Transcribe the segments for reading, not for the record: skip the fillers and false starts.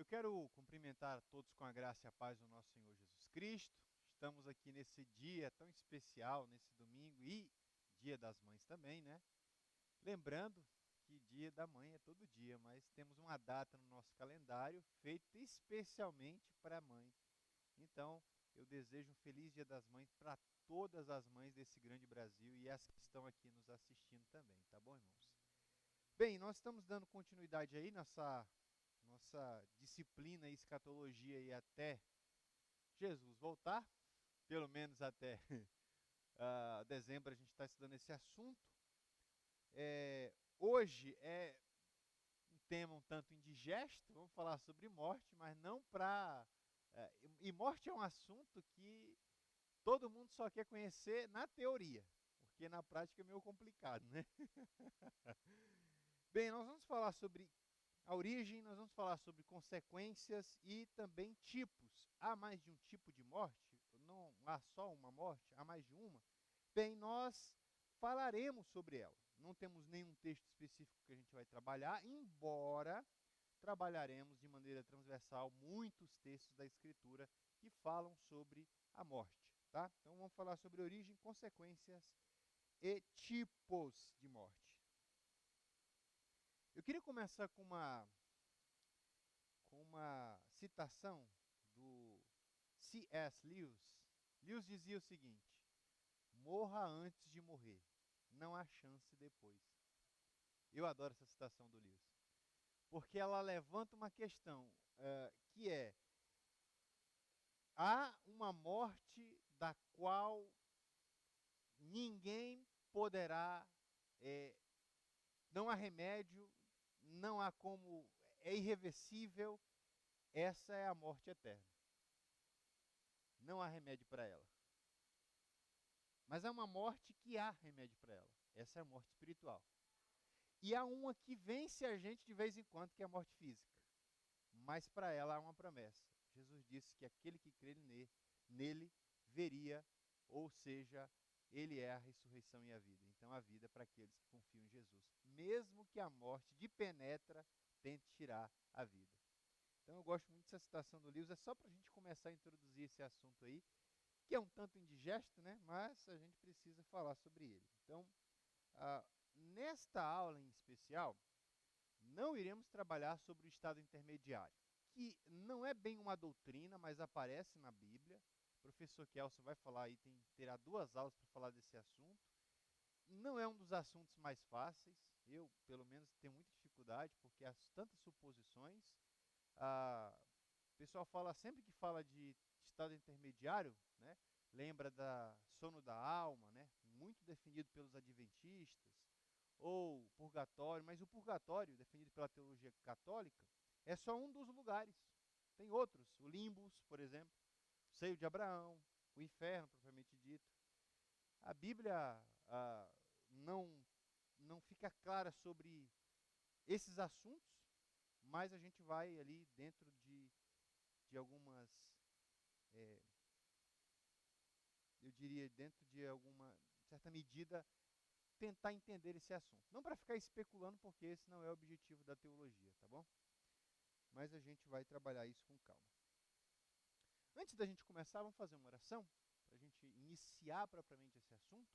Eu quero cumprimentar a todos com a graça e a paz do nosso Senhor Jesus Cristo. Estamos aqui nesse dia tão especial, nesse domingo e Dia das Mães também, né? Lembrando que Dia da Mãe é todo dia, mas temos uma data no nosso calendário feita especialmente para a mãe. Então, eu desejo um feliz Dia das Mães para todas as mães desse grande Brasil e as que estão aqui nos assistindo também, tá bom, irmãos? Bem, nós estamos dando continuidade aí nessa nossa disciplina e escatologia aí até Jesus voltar, pelo menos até dezembro a gente está estudando esse assunto. Hoje é um tema um tanto indigesto, vamos falar sobre morte, mas não para... e morte é um assunto que todo mundo só quer conhecer na teoria, porque na prática é meio complicado, né? Bem, nós vamos falar sobre a origem, nós vamos falar sobre consequências e também tipos. Há mais de um tipo de morte? Não há só uma morte? Há mais de uma? Bem, nós falaremos sobre ela. Não temos nenhum texto específico que a gente vai trabalhar, embora trabalharemos de maneira transversal muitos textos da Escritura que falam sobre a morte. Tá? Então vamos falar sobre origem, consequências e tipos de morte. Eu queria começar com uma citação do C.S. Lewis. Lewis dizia o seguinte: morra antes de morrer, não há chance depois. Eu adoro essa citação do Lewis, porque ela levanta uma questão que é: há uma morte da qual ninguém poderá, não há remédio, não há como, é irreversível. Essa é a morte eterna. Não há remédio para ela. Mas há uma morte que há remédio para ela. Essa é a morte espiritual. E há uma que vence a gente de vez em quando, que é a morte física. Mas para ela há uma promessa. Jesus disse que aquele que crê nele veria, ou seja, ele é a ressurreição e a vida. Então a vida é para aqueles que confiam em Jesus. Mesmo que a morte de penetra tente tirar a vida. Então eu gosto muito dessa citação do Lewis. É só para a gente começar a introduzir esse assunto aí, que é um tanto indigesto, né? Mas a gente precisa falar sobre ele. Então, nesta aula em especial, não iremos trabalhar sobre o estado intermediário, que não é bem uma doutrina, mas aparece na Bíblia. O professor Kelso vai falar aí, terá 2 aulas para falar desse assunto. Não é um dos assuntos mais fáceis. Eu, pelo menos, tenho muita dificuldade, porque há tantas suposições. O pessoal fala, sempre que fala de estado intermediário, né, lembra da sono da alma, né, muito definido pelos adventistas, ou purgatório, mas o purgatório, definido pela teologia católica, é só um dos lugares. Tem outros, o limbus, por exemplo, o seio de Abraão, o inferno, propriamente dito. A Bíblia não, não fica clara sobre esses assuntos, mas a gente vai ali dentro de algumas, eu diria, dentro de alguma certa medida, tentar entender esse assunto. Não para ficar especulando, porque esse não é o objetivo da teologia, tá bom? Mas a gente vai trabalhar isso com calma. Antes da gente começar, vamos fazer uma oração, para a gente iniciar propriamente esse assunto.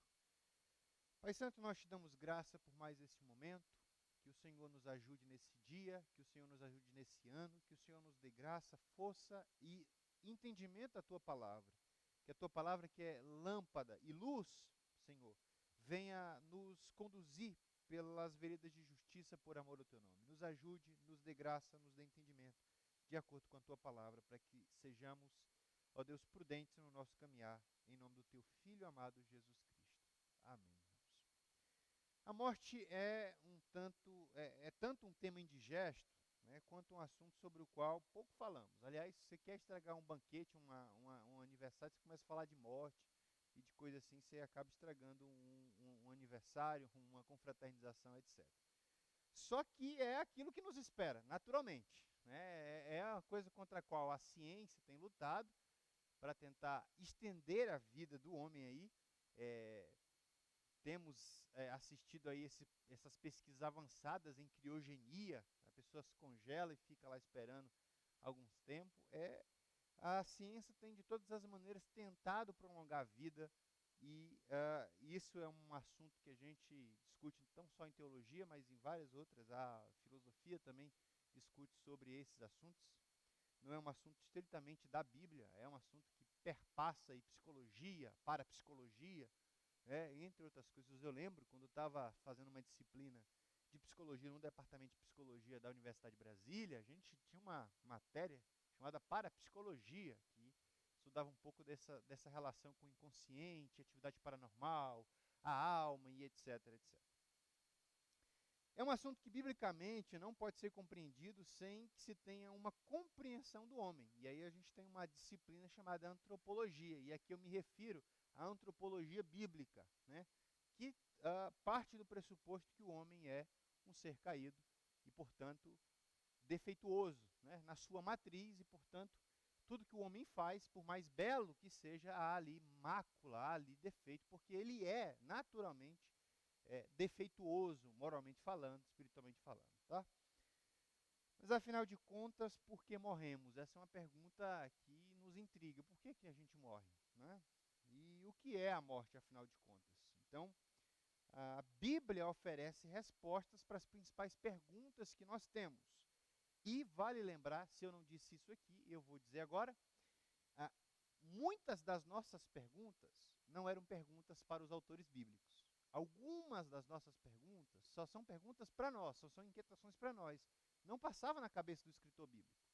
Pai Santo, nós te damos graça por mais esse momento, que o Senhor nos ajude nesse dia, que o Senhor nos ajude nesse ano, que o Senhor nos dê graça, força e entendimento da tua palavra. Que a tua palavra, que é lâmpada e luz, Senhor, venha nos conduzir pelas veredas de justiça por amor ao teu nome. Nos ajude, nos dê graça, nos dê entendimento, de acordo com a tua palavra, para que sejamos, ó Deus, prudentes no nosso caminhar, em nome do teu Filho amado Jesus Cristo. Amém. A morte é tanto um tema indigesto, né, quanto um assunto sobre o qual pouco falamos. Aliás, se você quer estragar um banquete, um aniversário, você começa a falar de morte e de coisa assim, você acaba estragando um aniversário, uma confraternização, etc. Só que é aquilo que nos espera, naturalmente. Né? É a coisa contra a qual a ciência tem lutado para tentar estender a vida do homem aí, temos assistido aí essas pesquisas avançadas em criogenia. A pessoa se congela e fica lá esperando alguns tempos, a ciência tem de todas as maneiras tentado prolongar a vida, e isso é um assunto que a gente discute não só em teologia, mas em várias outras. A filosofia também discute sobre esses assuntos. Não é um assunto estritamente da Bíblia, é um assunto que perpassa aí psicologia, parapsicologia, entre outras coisas. Eu lembro quando eu estava fazendo uma disciplina de psicologia no departamento de psicologia da Universidade de Brasília, a gente tinha uma matéria chamada parapsicologia, que estudava um pouco dessa relação com o inconsciente, atividade paranormal, a alma e etc, etc. É um assunto que, biblicamente, não pode ser compreendido sem que se tenha uma compreensão do homem. E aí a gente tem uma disciplina chamada antropologia, e aqui eu me refiro à antropologia bíblica, né? Que parte do pressuposto que o homem é um ser caído e, portanto, defeituoso, né? Na sua matriz, e, portanto, tudo que o homem faz, por mais belo que seja, há ali mácula, há ali defeito, porque ele é, naturalmente, defeituoso, moralmente falando, espiritualmente falando, tá? Mas afinal de contas, por que morremos? Essa é uma pergunta que nos intriga. Por que a gente morre, né? E o que é a morte, afinal de contas? Então, a Bíblia oferece respostas para as principais perguntas que nós temos. E vale lembrar, se eu não disse isso aqui, eu vou dizer agora, ah, muitas das nossas perguntas não eram perguntas para os autores bíblicos. Algumas das nossas perguntas só são perguntas para nós, só são inquietações para nós. Não passava na cabeça do escritor bíblico.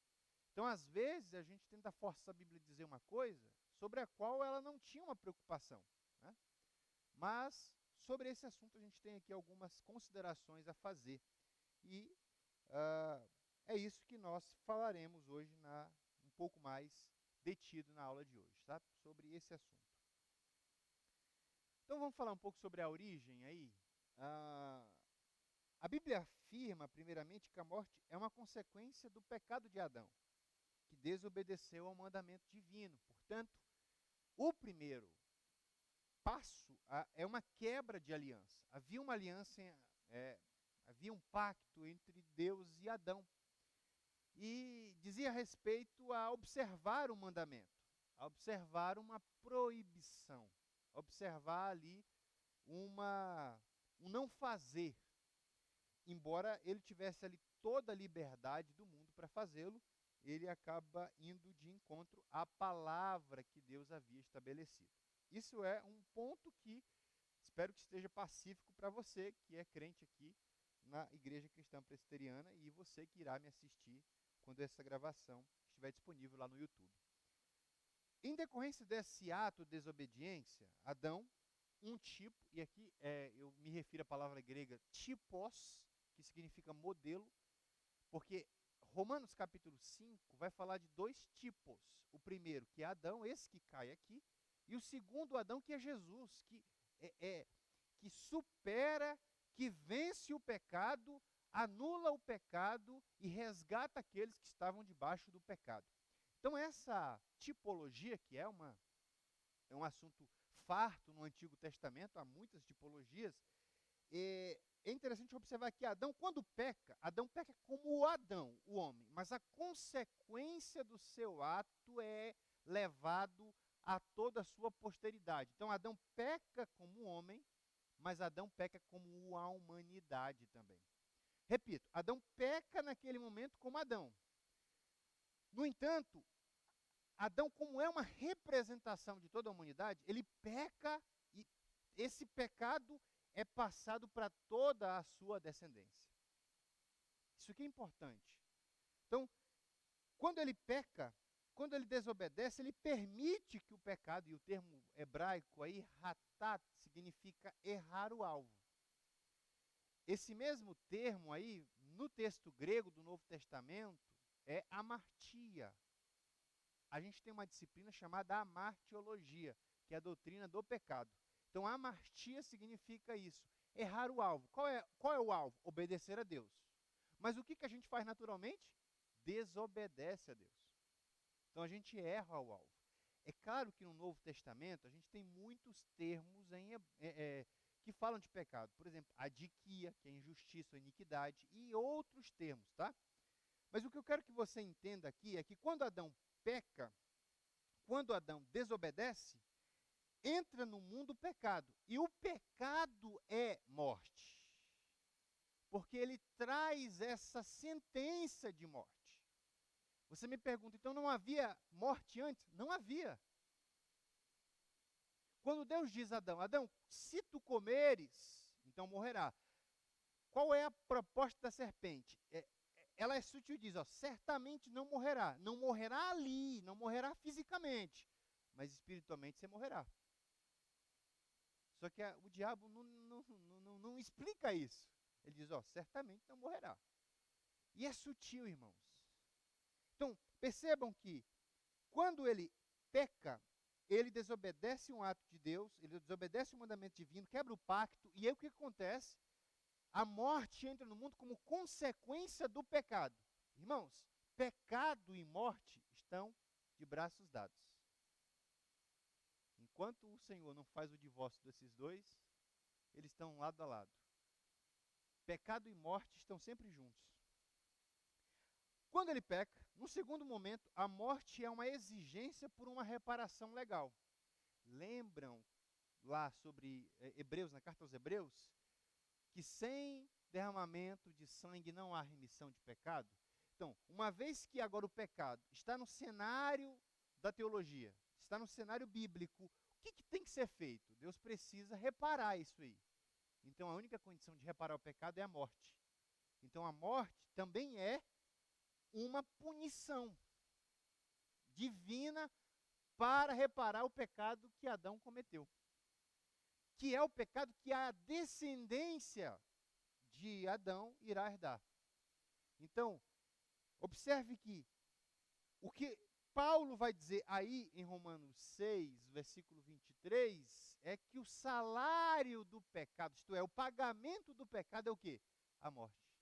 Então, às vezes, a gente tenta forçar a Bíblia a dizer uma coisa sobre a qual ela não tinha uma preocupação, né? Mas, sobre esse assunto, a gente tem aqui algumas considerações a fazer. E é isso que nós falaremos hoje, um pouco mais detido na aula de hoje, tá? Sobre esse assunto. Então vamos falar um pouco sobre a origem aí. A Bíblia afirma, primeiramente, que a morte é uma consequência do pecado de Adão, que desobedeceu ao mandamento divino. Portanto, o primeiro passo é uma quebra de aliança. Havia uma aliança, havia um pacto entre Deus e Adão. E dizia respeito a observar um mandamento, a observar uma proibição, a observar ali um não fazer. Embora ele tivesse ali toda a liberdade do mundo para fazê-lo, ele acaba indo de encontro à palavra que Deus havia estabelecido. Isso é um ponto que espero que esteja pacífico para você, que é crente aqui na Igreja Cristã Presbiteriana, e você que irá me assistir quando essa gravação estiver disponível lá no YouTube. Em decorrência desse ato de desobediência, Adão, um tipo, e aqui eu me refiro à palavra grega typos, que significa modelo, porque Romanos capítulo 5 vai falar de dois tipos. O primeiro, que é Adão, esse que cai aqui, e o segundo, Adão, que é Jesus, que supera, que vence o pecado, anula o pecado e resgata aqueles que estavam debaixo do pecado. Então essa tipologia, que é um assunto farto no Antigo Testamento, há muitas tipologias, é interessante observar que Adão, quando peca, Adão peca como o Adão, o homem, mas a consequência do seu ato é levado a toda a sua posteridade. Então Adão peca como homem, mas Adão peca como a humanidade também. Repito, Adão peca naquele momento como Adão. No entanto, Adão, como é uma representação de toda a humanidade, ele peca e esse pecado é passado para toda a sua descendência. Isso que é importante. Então, quando ele peca, quando ele desobedece, ele permite que o pecado, e o termo hebraico aí, ratat, significa errar o alvo. Esse mesmo termo aí, no texto grego do Novo Testamento, é amartia. A gente tem uma disciplina chamada amartiologia, que é a doutrina do pecado. Então, amartia significa isso, errar o alvo. Qual é o alvo? Obedecer a Deus. Mas o que a gente faz naturalmente? Desobedece a Deus. Então, a gente erra o alvo. É claro que no Novo Testamento, a gente tem muitos termos que falam de pecado. Por exemplo, adiquia, que é injustiça ou iniquidade, e outros termos, tá? Mas o que eu quero que você entenda aqui é que quando Adão peca, quando Adão desobedece, entra no mundo o pecado. E o pecado é morte. Porque ele traz essa sentença de morte. Você me pergunta, então não havia morte antes? Não havia. Quando Deus diz a Adão, Adão, se tu comeres, então morrerá. Qual é a proposta da serpente? Ela é sutil, diz, certamente não morrerá. Não morrerá ali, não morrerá fisicamente, mas espiritualmente você morrerá. Só que o diabo não explica isso. Ele diz, certamente não morrerá. E é sutil, irmãos. Então, percebam que quando ele peca, ele desobedece um ato de Deus, ele desobedece o mandamento divino, quebra o pacto, e aí o que acontece? A morte entra no mundo como consequência do pecado. Irmãos, pecado e morte estão de braços dados. Enquanto o Senhor não faz o divórcio desses dois, eles estão lado a lado. Pecado e morte estão sempre juntos. Quando ele peca, no segundo momento, a morte é uma exigência por uma reparação legal. Lembram lá sobre Hebreus, na carta aos Hebreus, que sem derramamento de sangue não há remissão de pecado? Então, uma vez que agora o pecado está no cenário da teologia, está no cenário bíblico, o que tem que ser feito? Deus precisa reparar isso aí. Então, a única condição de reparar o pecado é a morte. Então, a morte também é uma punição divina para reparar o pecado que Adão cometeu. Que é o pecado que a descendência de Adão irá herdar. Então, observe que o que Paulo vai dizer aí em Romanos 6, versículo 23, é que o salário do pecado, isto é, o pagamento do pecado é o quê? A morte.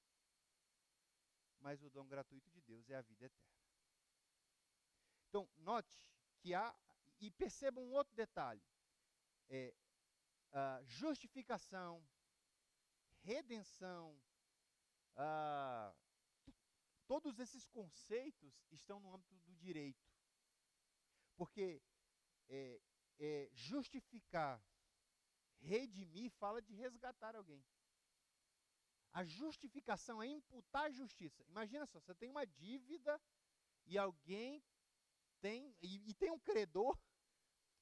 Mas o dom gratuito de Deus é a vida eterna. Então, note que e perceba um outro detalhe, justificação, redenção, todos esses conceitos estão no âmbito do direito. Porque justificar, redimir, fala de resgatar alguém. A justificação é imputar justiça. Imagina só, você tem uma dívida e alguém tem um credor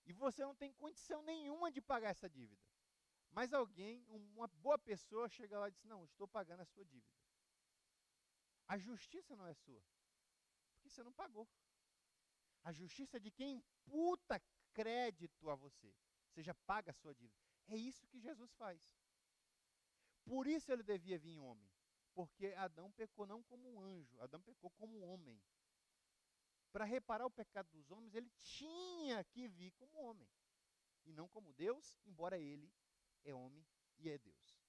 e você não tem condição nenhuma de pagar essa dívida. Mas alguém, uma boa pessoa, chega lá e diz, não, estou pagando a sua dívida. A justiça não é sua, porque você não pagou. A justiça é de quem imputa crédito a você. Você já paga a sua dívida. É isso que Jesus faz. Por isso ele devia vir homem. Porque Adão pecou não como um anjo, Adão pecou como um homem. Para reparar o pecado dos homens, ele tinha que vir como homem. E não como Deus, embora ele é homem e é Deus.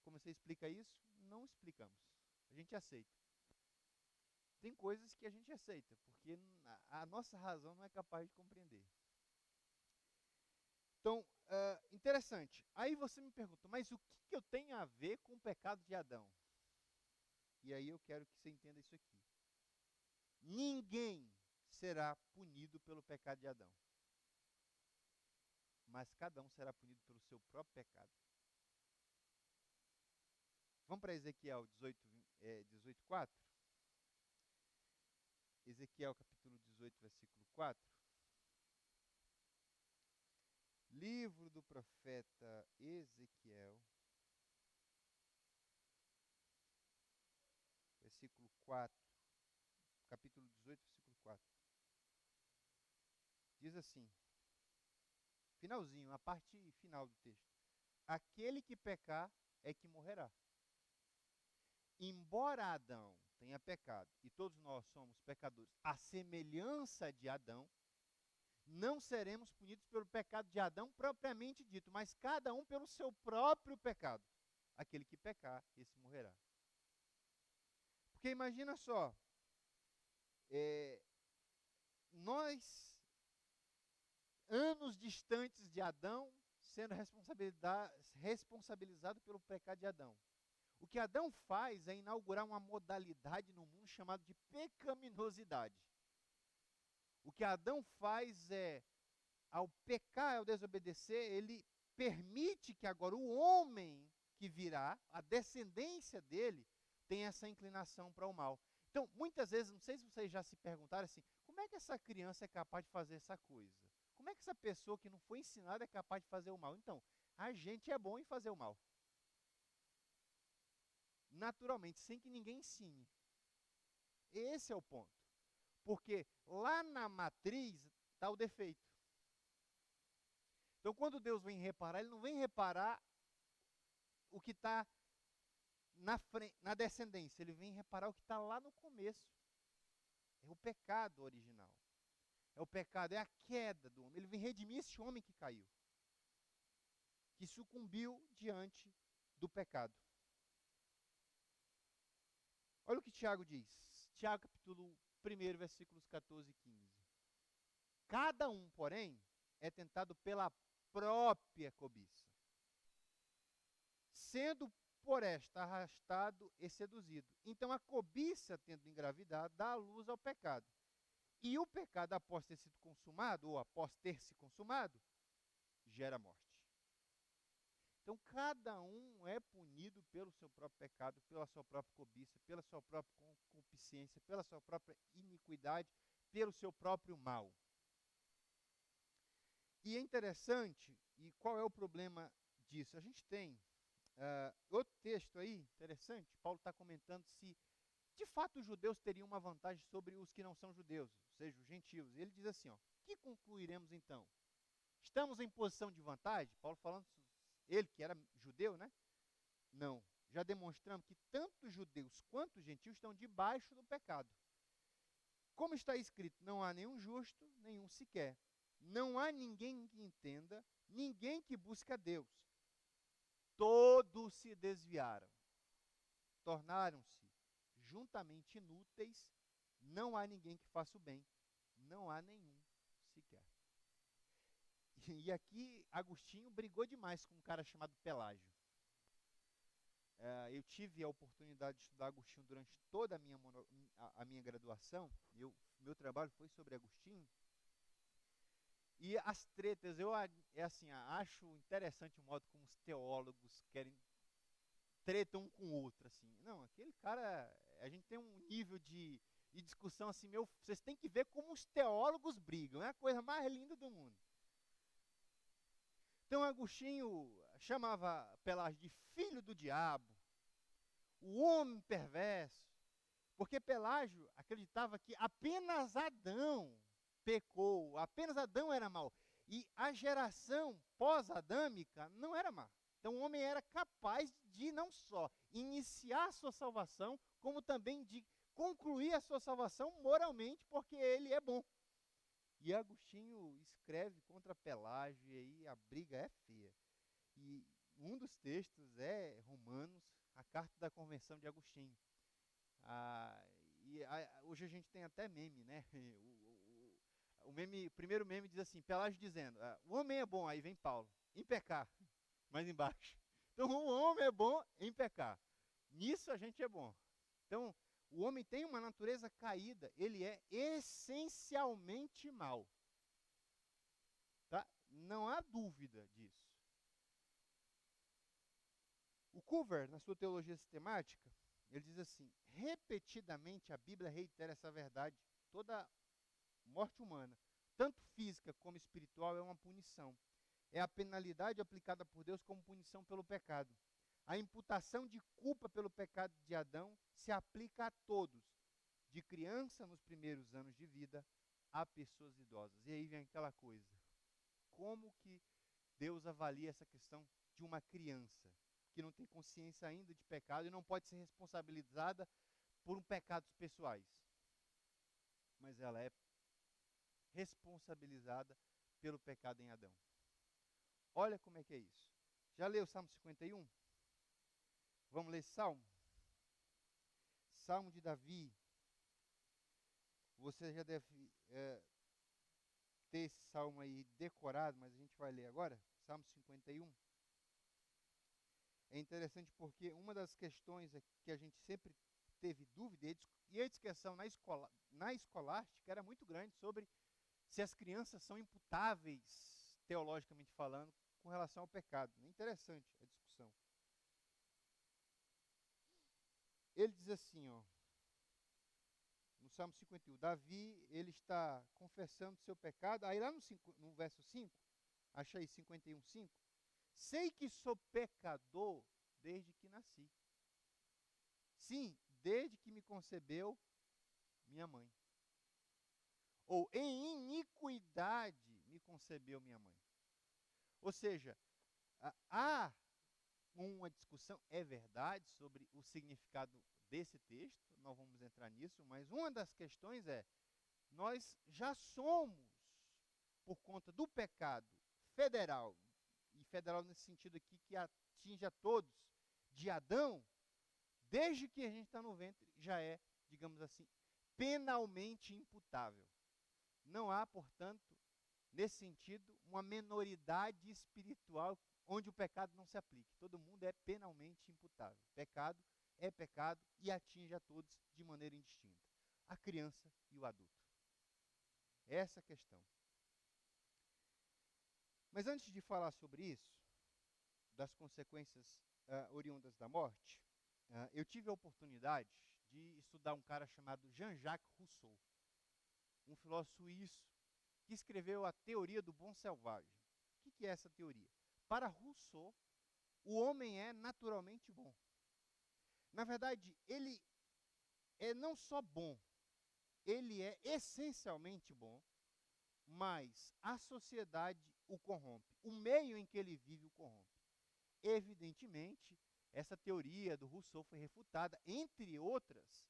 Como você explica isso? Não explicamos. A gente aceita. Tem coisas que a gente aceita, porque a nossa razão não é capaz de compreender. Então, interessante. Aí você me pergunta, mas o que eu tenho a ver com o pecado de Adão? E aí eu quero que você entenda isso aqui. Ninguém será punido pelo pecado de Adão. Mas cada um será punido pelo seu próprio pecado. Vamos para Ezequiel 18:4? Ezequiel capítulo 18, versículo 4. Livro do profeta Ezequiel, versículo 4, capítulo 18, versículo 4. Diz assim, finalzinho, a parte final do texto. Aquele que pecar é que morrerá. Embora Adão tenha pecado, e todos nós somos pecadores, à semelhança de Adão, não seremos punidos pelo pecado de Adão propriamente dito, mas cada um pelo seu próprio pecado. Aquele que pecar, esse morrerá. Porque imagina só, nós, anos distantes de Adão, sendo responsabilizado pelo pecado de Adão. O que Adão faz é inaugurar uma modalidade no mundo chamada de pecaminosidade. O que Adão faz é, ao pecar, ao desobedecer, ele permite que agora o homem que virá, a descendência dele, tenha essa inclinação para o mal. Então, muitas vezes, não sei se vocês já se perguntaram assim, como é que essa criança é capaz de fazer essa coisa? Como é que essa pessoa que não foi ensinada é capaz de fazer o mal? Então, a gente é bom em fazer o mal. Naturalmente, sem que ninguém ensine. Esse é o ponto. Porque lá na matriz está o defeito. Então, quando Deus vem reparar, Ele não vem reparar o que está na descendência. Ele vem reparar o que está lá no começo. É o pecado original. É o pecado, é a queda do homem. Ele vem redimir esse homem que caiu. Que sucumbiu diante do pecado. Olha o que Tiago diz. Tiago, capítulo 1, versículos 14 e 15. Cada um, porém, é tentado pela própria cobiça, sendo por esta arrastado e seduzido. Então a cobiça, tendo engravidado, dá a luz ao pecado. E o pecado, após ter sido consumado, ou após ter se consumado, gera morte. Então cada um é punido pelo seu próprio pecado, pela sua própria cobiça, pela sua própria concupiscência, pela sua própria iniquidade, pelo seu próprio mal. E é interessante, e qual é o problema disso? A gente tem outro texto aí, interessante, Paulo está comentando se, de fato, os judeus teriam uma vantagem sobre os que não são judeus, ou seja, os gentios. E ele diz assim, ó, que concluiremos então? Estamos em posição de vantagem? Paulo falando, ele que era judeu, né? Não. Já demonstramos que tanto judeus quanto gentios estão debaixo do pecado. Como está escrito, não há nenhum justo, nenhum sequer. Não há ninguém que entenda, ninguém que busque a Deus. Todos se desviaram, tornaram-se juntamente inúteis, não há ninguém que faça o bem, não há nenhum sequer. E aqui Agostinho brigou demais com um cara chamado Pelágio. Eu tive a oportunidade de estudar Agostinho durante toda a minha graduação. Meu trabalho foi sobre Agostinho. E as tretas, acho interessante o modo como os teólogos querem tretam um com o outro, assim. Não, aquele cara, a gente tem um nível de discussão assim, vocês têm que ver como os teólogos brigam, é a coisa mais linda do mundo. Então Agostinho chamava Pelágio de filho do diabo, o homem perverso, porque Pelágio acreditava que apenas Adão pecou, apenas Adão era mau. E a geração pós-adâmica não era má. Então o homem era capaz de não só iniciar a sua salvação, como também de concluir a sua salvação moralmente, porque ele é bom. E Agostinho escreve contra Pelágio, e aí a briga é feia. E um dos textos é Romanos, a carta da convenção de Agostinho. Hoje a gente tem até meme, né? O primeiro meme diz assim, Pelágio dizendo, o homem é bom, aí vem Paulo, em pecar, mais embaixo. Então o homem é bom em pecar. Nisso a gente é bom. Então, o homem tem uma natureza caída, ele é essencialmente mau. Tá? Não há dúvida disso. O Cover, na sua teologia sistemática, ele diz assim, repetidamente a Bíblia reitera essa verdade, toda morte humana, tanto física como espiritual, é uma punição. É a penalidade aplicada por Deus como punição pelo pecado. A imputação de culpa pelo pecado de Adão se aplica a todos, de criança nos primeiros anos de vida a pessoas idosas. E aí vem aquela coisa, como que Deus avalia essa questão de uma criança que não tem consciência ainda de pecado e não pode ser responsabilizada por pecados pessoais, mas ela é responsabilizada pelo pecado em Adão. Olha como é que é isso. Já leu o Salmo 51? Vamos ler esse Salmo? Salmo de Davi. Você já deve ter esse Salmo aí decorado, mas a gente vai ler agora. Salmo 51. é interessante porque uma das questões que a gente sempre teve dúvida, e a discussão na escolástica era muito grande sobre se as crianças são imputáveis, teologicamente falando, com relação ao pecado. É interessante a discussão. Ele diz assim, ó, no Salmo 51, Davi, ele está confessando seu pecado, aí lá no verso 5, achei 51, 5, sei que sou pecador desde que nasci. Sim, desde que me concebeu minha mãe. Ou em iniquidade me concebeu minha mãe. Ou seja, há uma discussão, é verdade, sobre o significado desse texto, não vamos entrar nisso, mas uma das questões é, nós já somos, por conta do pecado federal, e federal nesse sentido aqui que atinge a todos, de Adão, desde que a gente está no ventre, já é, digamos assim, penalmente imputável. Não há, portanto, nesse sentido, uma menoridade espiritual onde o pecado não se aplique. Todo mundo é penalmente imputável. Pecado é pecado e atinge a todos de maneira indistinta. A criança e o adulto. Essa é a questão. Mas antes de falar sobre isso, das consequências oriundas da morte, eu tive a oportunidade de estudar um cara chamado Jean-Jacques Rousseau, um filósofo suíço que escreveu a teoria do bom selvagem. O que é essa teoria? Para Rousseau, o homem é naturalmente bom. Na verdade, ele é não só bom, ele é essencialmente bom, mas a sociedade o corrompe. O meio em que ele vive o corrompe. Evidentemente, essa teoria do Rousseau foi refutada, entre outras,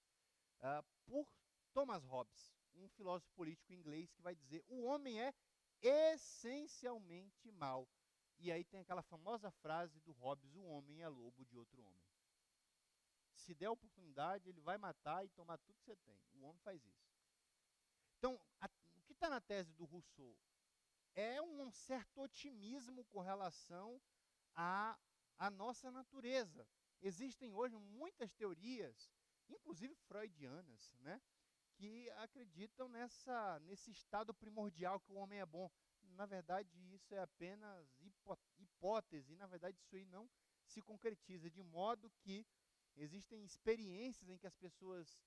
por Thomas Hobbes, um filósofo político inglês que vai dizer o homem é essencialmente mau. E aí tem aquela famosa frase do Hobbes, o homem é lobo de outro homem. Se der oportunidade, ele vai matar e tomar tudo que você tem. O homem faz isso. Então, o que está na tese do Rousseau é um certo otimismo com relação à nossa natureza. Existem hoje muitas teorias, inclusive freudianas, né, que acreditam nesse estado primordial que o homem é bom. Na verdade, isso é apenas hipótese, e na verdade isso aí não se concretiza, de modo que existem experiências em que as pessoas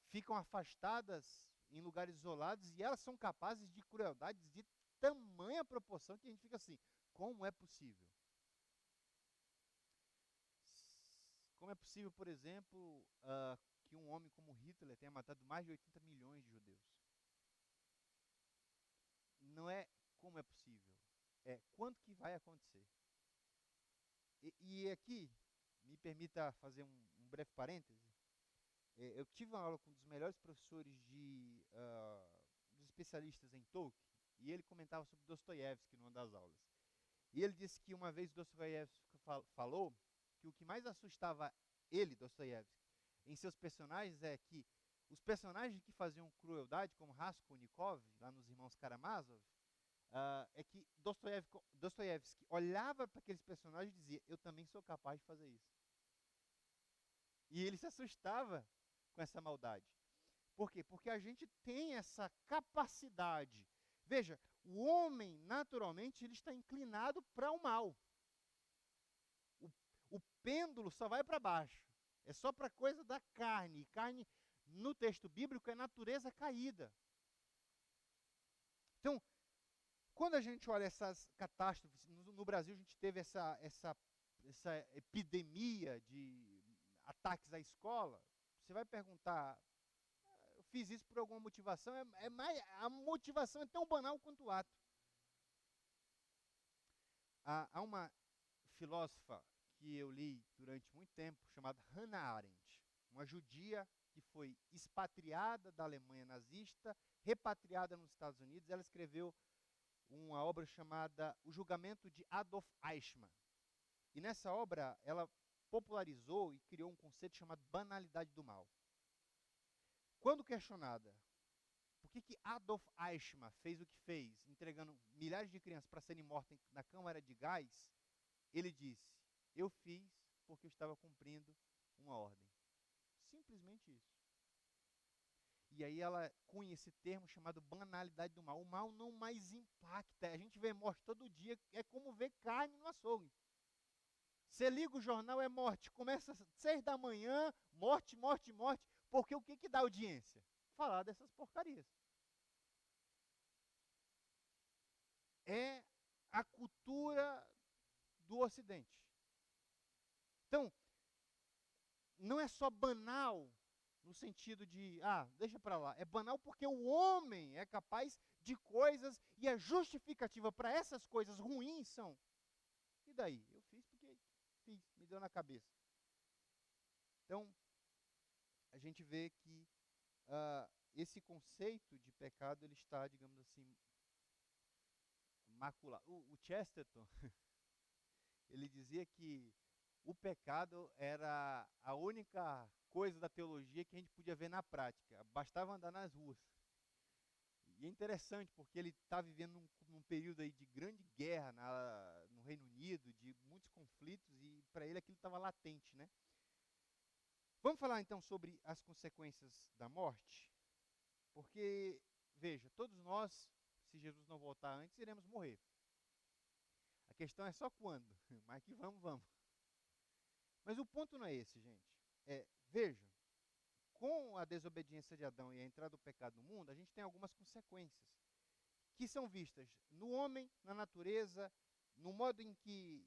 ficam afastadas em lugares isolados e elas são capazes de crueldades de tamanha proporção que a gente fica assim, como é possível? Como é possível, por exemplo, que um homem como Hitler tenha matado mais de 80 milhões de judeus? Não é como é possível, é quando que vai acontecer. E aqui, me permita fazer um breve parêntese, eu tive uma aula com um dos melhores professores dos especialistas em Tolkien, e ele comentava sobre Dostoiévski numa das aulas. E ele disse que uma vez Dostoiévski falou que o que mais assustava ele, Dostoiévski, em seus personagens é que os personagens que faziam crueldade, como Raskolnikov, lá nos Irmãos Karamazov, é que Dostoiévski olhava para aqueles personagens e dizia, eu também sou capaz de fazer isso. E ele se assustava com essa maldade. Por quê? Porque a gente tem essa capacidade. Veja, o homem, naturalmente, ele está inclinado para o mal. O pêndulo só vai para baixo. É só para coisa da carne. E carne, no texto bíblico, é natureza caída. Então, quando a gente olha essas catástrofes, no Brasil a gente teve essa epidemia de ataques à escola, você vai perguntar, eu fiz isso por alguma motivação? A motivação é tão banal quanto o ato. Há uma filósofa que eu li durante muito tempo, chamada Hannah Arendt, uma judia que foi expatriada da Alemanha nazista, repatriada nos Estados Unidos. Ela escreveu uma obra chamada O Julgamento de Adolf Eichmann. E nessa obra, ela popularizou e criou um conceito chamado banalidade do mal. Quando questionada por que Adolf Eichmann fez o que fez, entregando milhares de crianças para serem mortas na câmara de gás, ele disse, Eu fiz porque eu estava cumprindo uma ordem. Simplesmente isso. E aí ela cunha esse termo chamado banalidade do mal. O mal não mais impacta. A gente vê morte todo dia, é como ver carne no açougue. Você liga o jornal, é morte. Começa às 6 da manhã, morte, morte, morte. Porque o que dá audiência? Falar dessas porcarias. É a cultura do Ocidente. Então, não é só banal no sentido de, deixa para lá. É banal porque o homem é capaz de coisas e a justificativa para essas coisas ruins são. E daí? Eu fiz porque fiz, me deu na cabeça. Então, a gente vê que esse conceito de pecado, ele está, digamos assim, maculado. O Chesterton, ele dizia que o pecado era a única coisa da teologia que a gente podia ver na prática. Bastava andar nas ruas. E é interessante, porque ele está vivendo num período aí de grande guerra no Reino Unido, de muitos conflitos, e para ele aquilo estava latente, né? Vamos falar então sobre as consequências da morte? Porque, veja, todos nós, se Jesus não voltar antes, iremos morrer. A questão é só quando, mas que vamos. Mas o ponto não é esse, gente. Veja, com a desobediência de Adão e a entrada do pecado no mundo, a gente tem algumas consequências que são vistas no homem, na natureza, no modo em que,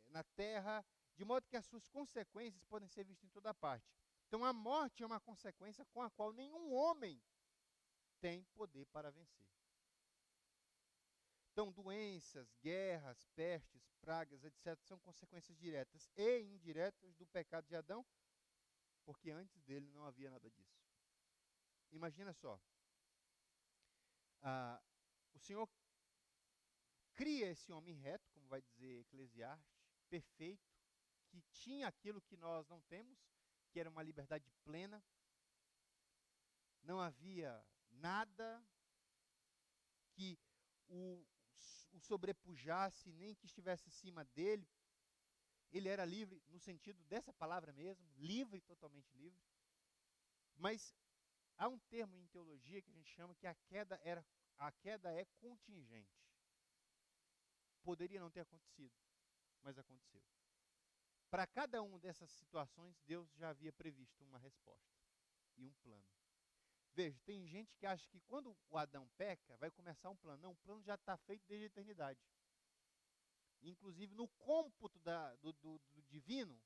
na terra, de modo que as suas consequências podem ser vistas em toda parte. Então a morte é uma consequência com a qual nenhum homem tem poder para vencer. Então, doenças, guerras, pestes, pragas, etc., são consequências diretas e indiretas do pecado de Adão, porque antes dele não havia nada disso. Imagina só, o Senhor cria esse homem reto, como vai dizer Eclesiastes, perfeito, que tinha aquilo que nós não temos, que era uma liberdade plena, não havia nada que o sobrepujasse, nem que estivesse acima dele. Ele era livre no sentido dessa palavra mesmo, livre, totalmente livre. Mas há um termo em teologia que a gente chama que a queda é contingente. Poderia não ter acontecido, mas aconteceu. Para cada uma dessas situações, Deus já havia previsto uma resposta e um plano. Veja, tem gente que acha que quando o Adão peca, vai começar um plano. Não, o plano já está feito desde a eternidade. Inclusive, no cômputo do divino,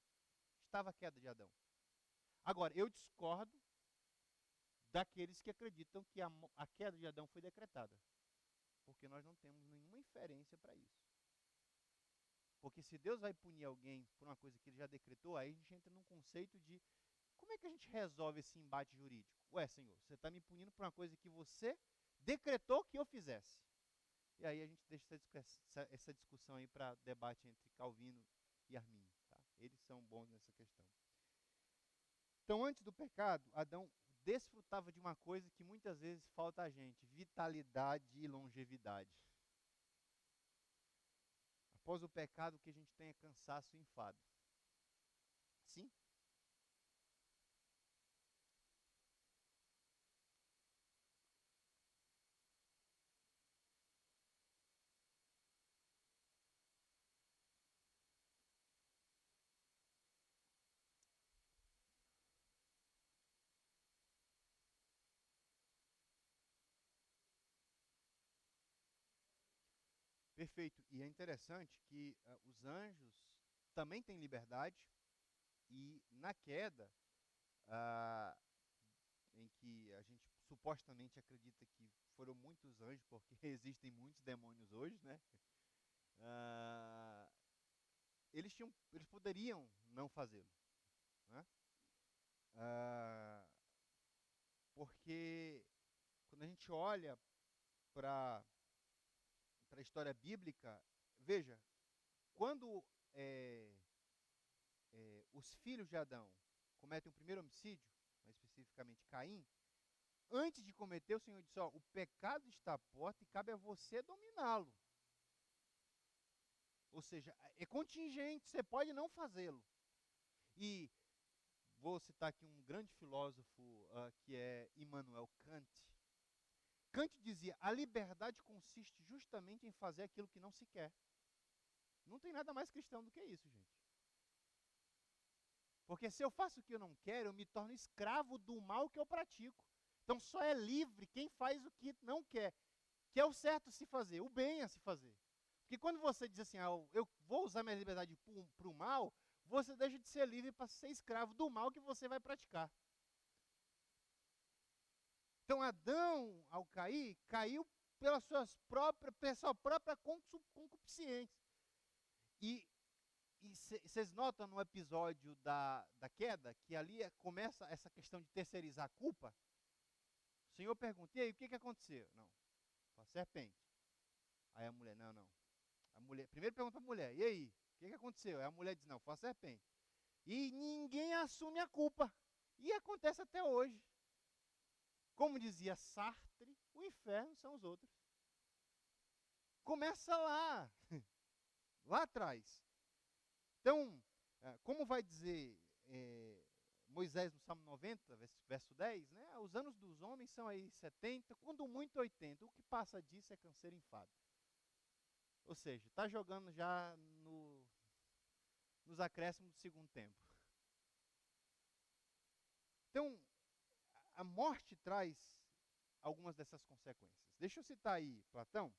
estava a queda de Adão. Agora, eu discordo daqueles que acreditam que a queda de Adão foi decretada. Porque nós não temos nenhuma inferência para isso. Porque se Deus vai punir alguém por uma coisa que ele já decretou, aí a gente entra num conceito de como é que a gente resolve esse embate jurídico? Ué, Senhor, você está me punindo por uma coisa que você decretou que eu fizesse. E aí a gente deixa essa discussão aí para debate entre Calvino e Arminio. Tá? Eles são bons nessa questão. Então, antes do pecado, Adão desfrutava de uma coisa que muitas vezes falta a gente: vitalidade e longevidade. Após o pecado, o que a gente tem é cansaço e enfado. Sim? Perfeito. E é interessante que os anjos também têm liberdade e na queda, ah, em que a gente supostamente acredita que foram muitos anjos, porque existem muitos demônios hoje, né? Ah, eles poderiam não fazê-lo, né? Ah, porque quando a gente olha para a história bíblica, veja, quando os filhos de Adão cometem o primeiro homicídio, mais especificamente Caim, antes de cometer, o Senhor disse: o pecado está à porta e cabe a você dominá-lo. Ou seja, é contingente, você pode não fazê-lo. E vou citar aqui um grande filósofo que é Immanuel Kant. Kant dizia: a liberdade consiste justamente em fazer aquilo que não se quer. Não tem nada mais cristão do que isso, gente. Porque se eu faço o que eu não quero, eu me torno escravo do mal que eu pratico. Então só é livre quem faz o que não quer, que é o certo a se fazer, o bem a se fazer. Porque quando você diz assim, eu vou usar minha liberdade para o mal, você deixa de ser livre para ser escravo do mal que você vai praticar. Então Adão, ao cair, caiu pela sua própria concupiscência. E vocês notam no episódio da queda, que ali começa essa questão de terceirizar a culpa? O Senhor pergunta, e aí, o que aconteceu? Não, foi a serpente. Aí a mulher, não. A mulher, primeiro pergunta para a mulher, e aí, o que aconteceu? Aí a mulher diz, não, foi a serpente. E ninguém assume a culpa. E acontece até hoje. Como dizia Sartre, o inferno são os outros. Começa lá, lá atrás. Então, como vai dizer Moisés no Salmo 90, verso 10, né? Os anos dos homens são aí 70, quando muito 80. O que passa disso é canseiro e enfado. Ou seja, está jogando já nos acréscimos do segundo tempo. Então, a morte traz algumas dessas consequências. Deixa eu citar aí Platão,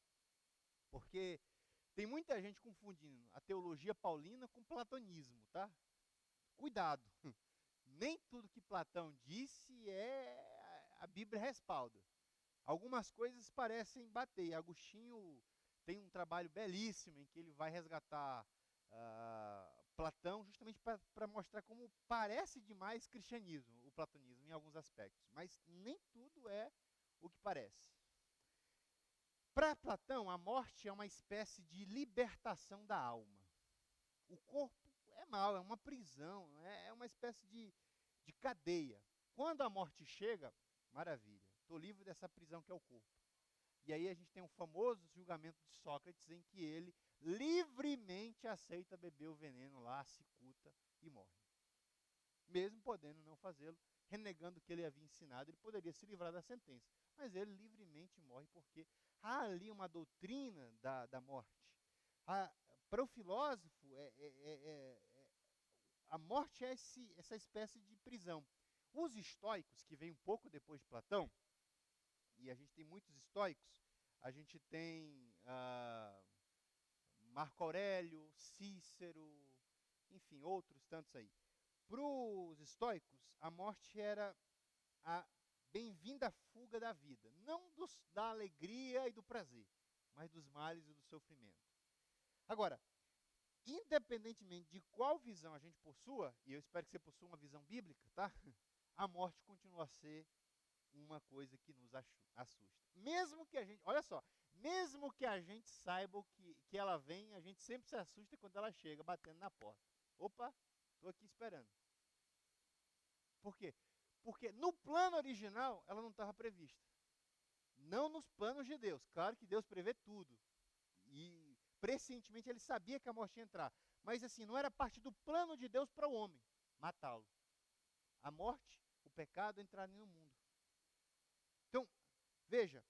porque tem muita gente confundindo a teologia paulina com platonismo, tá? Cuidado. Nem tudo que Platão disse a Bíblia respalda. Algumas coisas parecem bater. Agostinho tem um trabalho belíssimo em que ele vai resgatar Platão justamente para mostrar como parece demais cristianismo, o platonismo, em alguns aspectos. Mas nem tudo é o que parece. Para Platão, a morte é uma espécie de libertação da alma. O corpo é mau, é uma prisão, é uma espécie de cadeia. Quando a morte chega, maravilha, estou livre dessa prisão que é o corpo. E aí a gente tem um famoso julgamento de Sócrates em que ele livremente aceita beber o veneno lá, a cicuta e morre. Mesmo podendo não fazê-lo, renegando o que ele havia ensinado, ele poderia se livrar da sentença. Mas ele livremente morre porque há ali uma doutrina da morte. Para o filósofo, a morte é essa espécie de prisão. Os estoicos, que vêm um pouco depois de Platão, e a gente tem muitos estoicos, a gente tem Marco Aurélio, Cícero, enfim, outros tantos aí. Para os estoicos, a morte era a bem-vinda fuga da vida, não da alegria e do prazer, mas dos males e do sofrimento. Agora, independentemente de qual visão a gente possua, e eu espero que você possua uma visão bíblica, tá? A morte continua a ser uma coisa que nos assusta. Mesmo que a gente, olha só, mesmo que a gente saiba que ela vem, a gente sempre se assusta quando ela chega, batendo na porta. Opa, estou aqui esperando. Por quê? Porque no plano original ela não estava prevista. Não nos planos de Deus. Claro que Deus prevê tudo. E prescientemente ele sabia que a morte ia entrar. Mas assim, não era parte do plano de Deus para o homem matá-lo. A morte, o pecado entraram no mundo. Então, veja,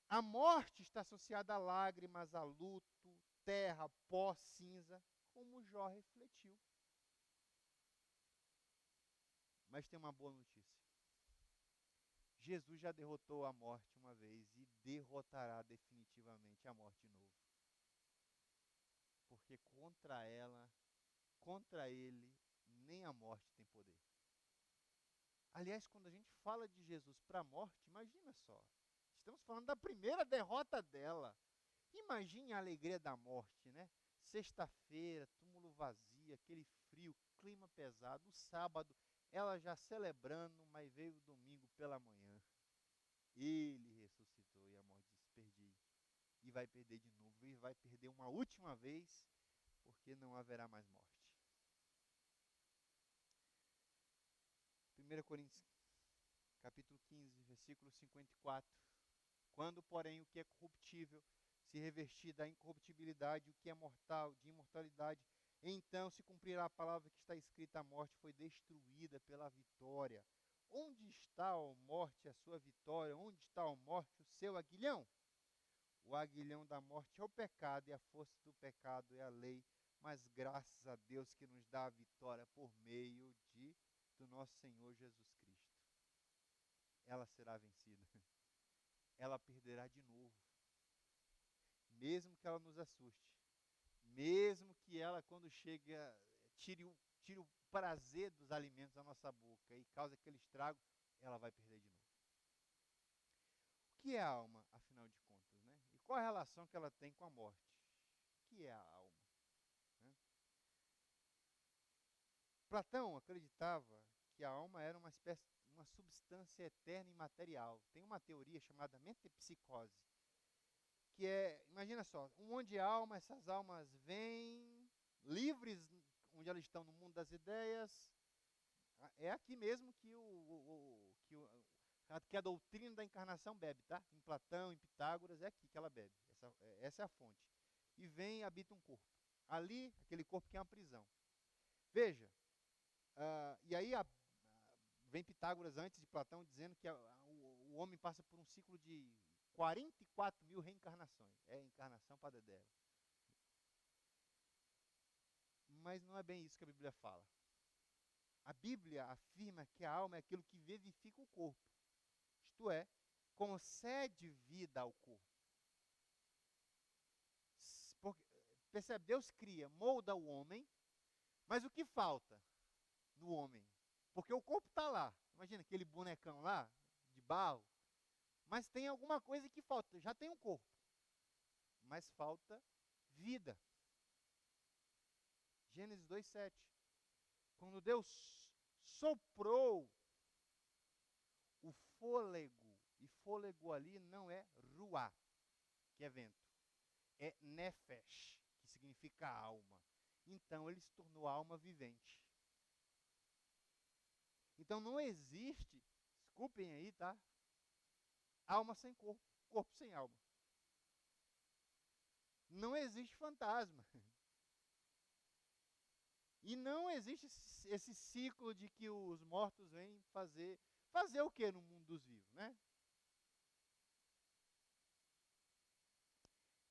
a morte está associada a lágrimas, a luto, terra, pó, cinza, como Jó refletiu. Mas tem uma boa notícia. Jesus já derrotou a morte uma vez e derrotará definitivamente a morte de novo. Porque contra ele, nem a morte tem poder. Aliás, quando a gente fala de Jesus para a morte, imagina só. Estamos falando da primeira derrota dela. Imagine a alegria da morte, né? Sexta-feira, túmulo vazio, aquele frio, clima pesado. O sábado, ela já celebrando, mas veio o domingo pela manhã. Ele ressuscitou e a morte disse, perdi. E vai perder de novo, e vai perder uma última vez, porque não haverá mais morte. 1 Coríntios, capítulo 15, versículo 54. Quando, porém, o que é corruptível se revestir da incorruptibilidade, o que é mortal, de imortalidade. Então se cumprirá a palavra que está escrita: a morte foi destruída pela vitória. Onde está, ó morte, a sua vitória? Onde está, ó morte, o seu aguilhão? O aguilhão da morte é o pecado, e a força do pecado é a lei. Mas graças a Deus que nos dá a vitória por meio do nosso Senhor Jesus Cristo. Ela será vencida. Ela perderá de novo. Mesmo que ela nos assuste. Mesmo que ela, quando chega, tire o prazer dos alimentos da nossa boca e cause aquele estrago, ela vai perder de novo. O que é a alma, afinal de contas, né? E qual a relação que ela tem com a morte? O que é a alma? Né? Platão acreditava que a alma era uma substância eterna e material. Tem uma teoria chamada metempsicose, que é, imagina só, um monte de alma, essas almas vêm livres, onde elas estão no mundo das ideias. É aqui mesmo que a doutrina da encarnação bebe, tá? Em Platão, em Pitágoras, é aqui que ela bebe. Essa é a fonte. E vem e habita um corpo. Ali, aquele corpo que é uma prisão. Veja, e aí vem Pitágoras antes de Platão dizendo que o homem passa por um ciclo de 44 mil reencarnações. É encarnação para Dedé. Mas não é bem isso que a Bíblia fala. A Bíblia afirma que a alma é aquilo que vivifica o corpo. Isto é, concede vida ao corpo. Porque, percebe, Deus cria, molda o homem, mas o que falta no homem? Porque o corpo está lá. Imagina aquele bonecão lá, de barro. Mas tem alguma coisa que falta. Já tem um corpo. Mas falta vida. Gênesis 2:7. Quando Deus soprou o fôlego, e fôlego ali não é ruá, que é vento. É nefesh, que significa alma. Então ele se tornou alma vivente. Então não existe, desculpem aí, tá? Alma sem corpo, corpo sem alma. Não existe fantasma. E não existe esse ciclo de que os mortos vêm fazer o que no mundo dos vivos, né?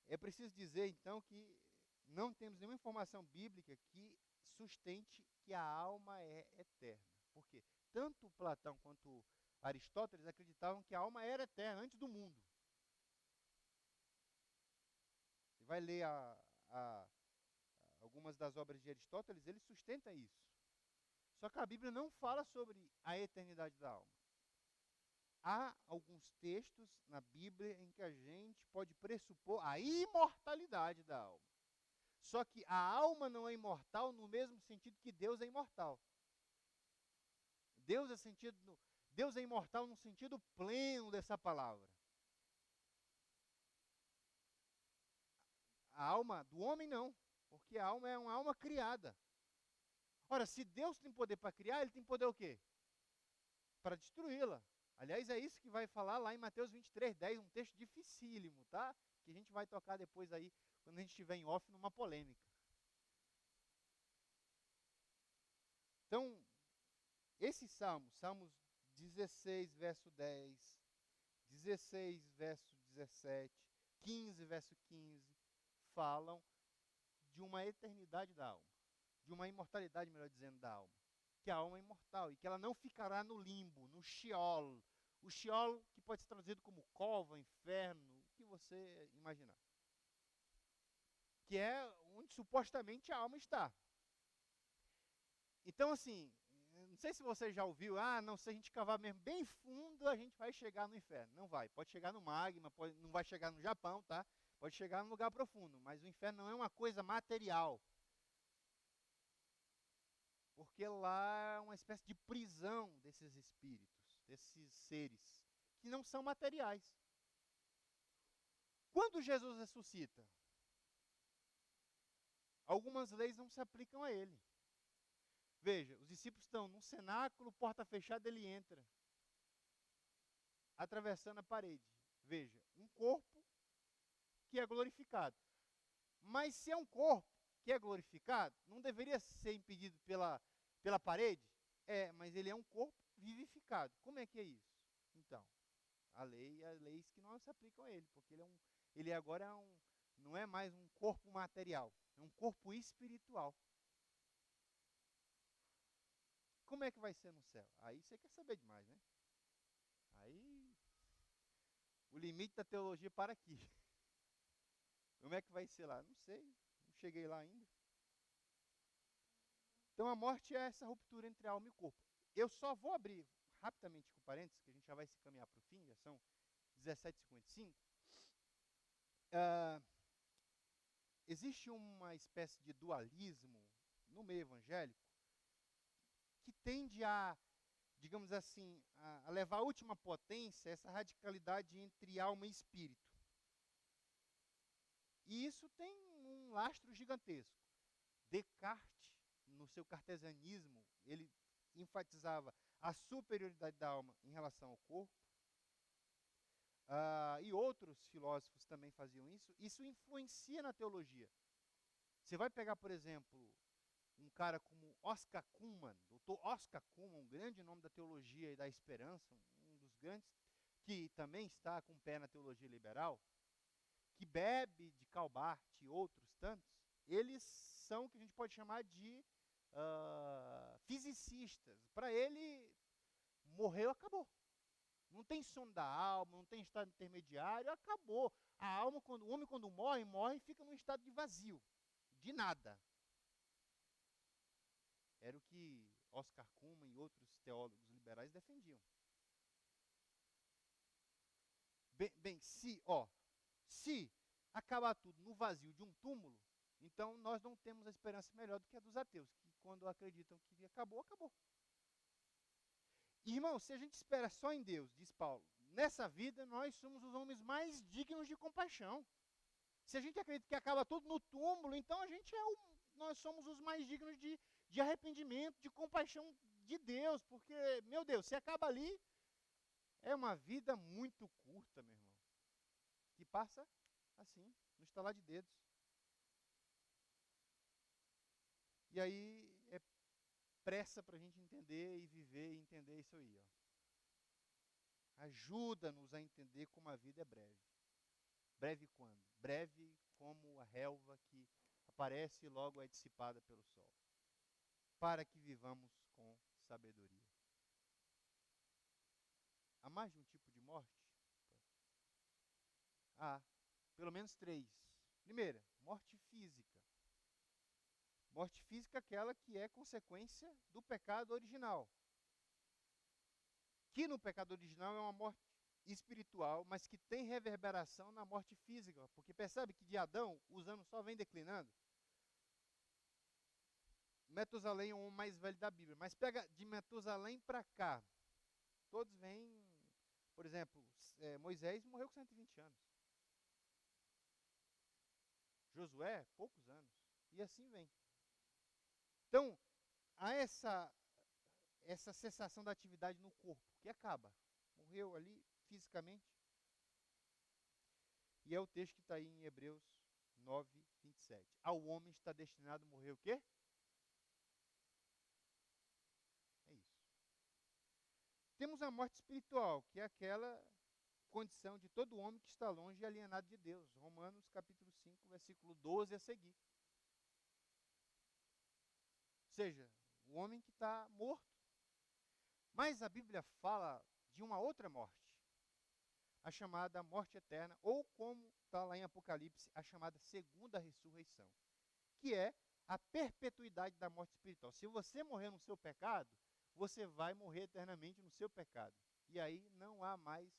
É preciso dizer, então, que não temos nenhuma informação bíblica que sustente que a alma é eterna. Por quê? Tanto Platão quanto Aristóteles acreditavam que a alma era eterna antes do mundo. Você vai ler algumas das obras de Aristóteles, ele sustenta isso. Só que a Bíblia não fala sobre a eternidade da alma. Há alguns textos na Bíblia em que a gente pode pressupor a imortalidade da alma. Só que a alma não é imortal no mesmo sentido que Deus é imortal. Deus é imortal no sentido pleno dessa palavra. A alma do homem não, porque a alma é uma alma criada. Ora, se Deus tem poder para criar, ele tem poder o quê? Para destruí-la. Aliás, é isso que vai falar lá em Mateus 23:10, um texto dificílimo, tá? Que a gente vai tocar depois aí, quando a gente estiver em off, numa polêmica. Então, esse salmo, Salmos 16, verso 10, 16, verso 17, 15, verso 15, falam de uma eternidade da alma, de uma imortalidade, melhor dizendo, da alma. Que a alma é imortal e que ela não ficará no limbo, no Sheol. O Sheol, que pode ser traduzido como cova, inferno, o que você imaginar. Que é onde supostamente a alma está. Então, assim, não sei se você já ouviu, não, se a gente cavar mesmo bem fundo, a gente vai chegar no inferno. Não vai, pode chegar no magma, não vai chegar no Japão, tá? Pode chegar num lugar profundo, mas o inferno não é uma coisa material. Porque lá é uma espécie de prisão desses espíritos, desses seres, que não são materiais. Quando Jesus ressuscita, algumas leis não se aplicam a ele. Veja, os discípulos estão num cenáculo, porta fechada, ele entra, atravessando a parede. Veja, um corpo que é glorificado. Mas se é um corpo que é glorificado, não deveria ser impedido pela parede? É, mas ele é um corpo vivificado. Como é que é isso? Então, as leis que não se aplicam a ele, porque ele agora não é mais um corpo material, é um corpo espiritual. Como é que vai ser no céu? Aí você quer saber demais, né? Aí o limite da teologia para aqui. Como é que vai ser lá? Não sei, não cheguei lá ainda. Então a morte é essa ruptura entre a alma e o corpo. Eu só vou abrir rapidamente com parênteses, que a gente já vai se caminhar para o fim, já são 17h55. Ah, existe uma espécie de dualismo no meio evangélico que tende a, digamos assim, a levar à última potência essa radicalidade entre alma e espírito. E isso tem um lastro gigantesco. Descartes, no seu cartesianismo, ele enfatizava a superioridade da alma em relação ao corpo. E outros filósofos também faziam isso. Isso influencia na teologia. Você vai pegar, por exemplo, um cara como Oscar Cullmann, doutor Oscar Cullmann, um grande nome da teologia e da esperança, um dos grandes, que também está com o pé na teologia liberal, que bebe de Calbart e outros tantos. Eles são o que a gente pode chamar de fisicistas. Para ele, morreu, acabou. Não tem sono da alma, não tem estado intermediário, acabou. A alma, o homem quando morre, e fica num estado de vazio, de nada. Era o que Oscar Cullmann e outros teólogos liberais defendiam. Bem, se acabar tudo no vazio de um túmulo, então nós não temos a esperança melhor do que a dos ateus, que quando acreditam que acabou, acabou. Irmão, se a gente espera só em Deus, diz Paulo, nessa vida nós somos os homens mais dignos de compaixão. Se a gente acredita que acaba tudo no túmulo, então nós somos os mais dignos de arrependimento, de compaixão de Deus, porque, meu Deus, se acaba ali, é uma vida muito curta, meu irmão, que passa assim, no estalar de dedos. E aí é pressa para a gente entender e viver e entender isso aí. Ó. Ajuda-nos a entender como a vida é breve. Breve quando? Breve como a relva que aparece e logo é dissipada pelo sol. Para que vivamos com sabedoria. Há mais de um tipo de morte? Há pelo menos 3. Primeira, morte física. Morte física é aquela que é consequência do pecado original. Que no pecado original é uma morte espiritual, mas que tem reverberação na morte física. Porque percebe que de Adão os anos só vêm declinando. Metusalém é o homem mais velho da Bíblia. Mas pega de Metusalém para cá. Todos vêm, por exemplo, Moisés morreu com 120 anos. Josué, poucos anos. E assim vem. Então, há essa cessação da atividade no corpo, que acaba. Morreu ali fisicamente. E é o texto que está aí em Hebreus 9, 27. Ao homem está destinado a morrer o quê? É isso. Temos a morte espiritual, que é aquela condição de todo homem que está longe e alienado de Deus. Romanos capítulo 5, versículo 12 a seguir. Ou seja, o homem que está morto. Mas a Bíblia fala de uma outra morte, a chamada morte eterna, ou como está lá em Apocalipse, a chamada segunda ressurreição, que é a perpetuidade da morte espiritual. Se você morrer no seu pecado, você vai morrer eternamente no seu pecado. E aí não há mais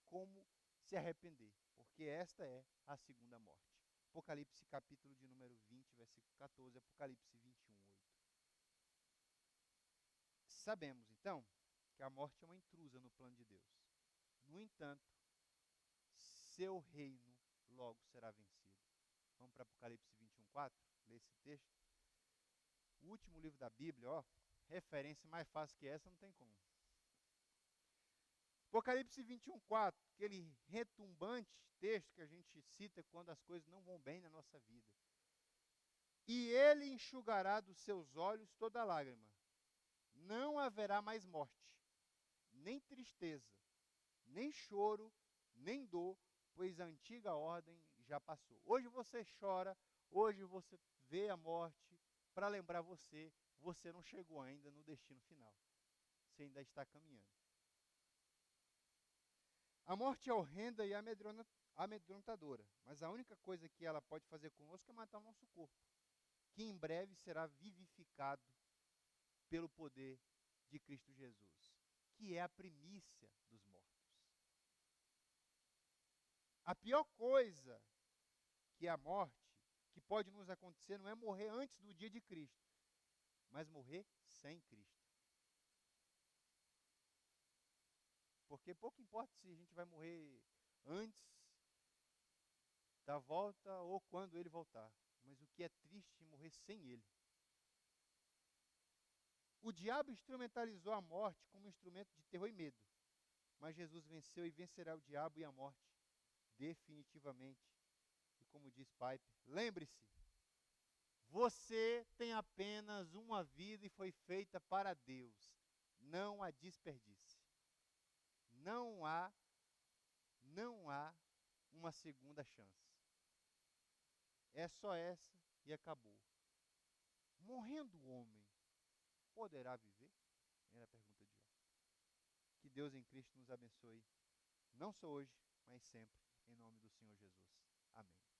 como se arrepender, porque esta é a segunda morte. Apocalipse capítulo de número 20, versículo 14, Apocalipse 21, 8. Sabemos, então, que a morte é uma intrusa no plano de Deus. No entanto, seu reino logo será vencido. Vamos para Apocalipse 21, 4, ler esse texto. O último livro da Bíblia, referência mais fácil que essa não tem como. Apocalipse 21:4, aquele retumbante texto que a gente cita quando as coisas não vão bem na nossa vida. E ele enxugará dos seus olhos toda lágrima. Não haverá mais morte, nem tristeza, nem choro, nem dor, pois a antiga ordem já passou. Hoje você chora, hoje você vê a morte para lembrar você, você não chegou ainda no destino final. Você ainda está caminhando. A morte é horrenda e amedrontadora, mas a única coisa que ela pode fazer conosco é matar o nosso corpo, que em breve será vivificado pelo poder de Cristo Jesus, que é a primícia dos mortos. A pior coisa que é a morte, que pode nos acontecer, não é morrer antes do dia de Cristo, mas morrer sem Cristo. Porque pouco importa se a gente vai morrer antes da volta ou quando ele voltar, mas o que é triste é morrer sem ele. O diabo instrumentalizou a morte como instrumento de terror e medo, mas Jesus venceu e vencerá o diabo e a morte definitivamente. E como diz Piper, lembre-se, você tem apenas uma vida e foi feita para Deus. Não a desperdice. Não há uma segunda chance. É só essa e acabou. Morrendo o homem, poderá viver? Era a pergunta de Jó. Que Deus em Cristo nos abençoe, não só hoje, mas sempre, em nome do Senhor Jesus. Amém.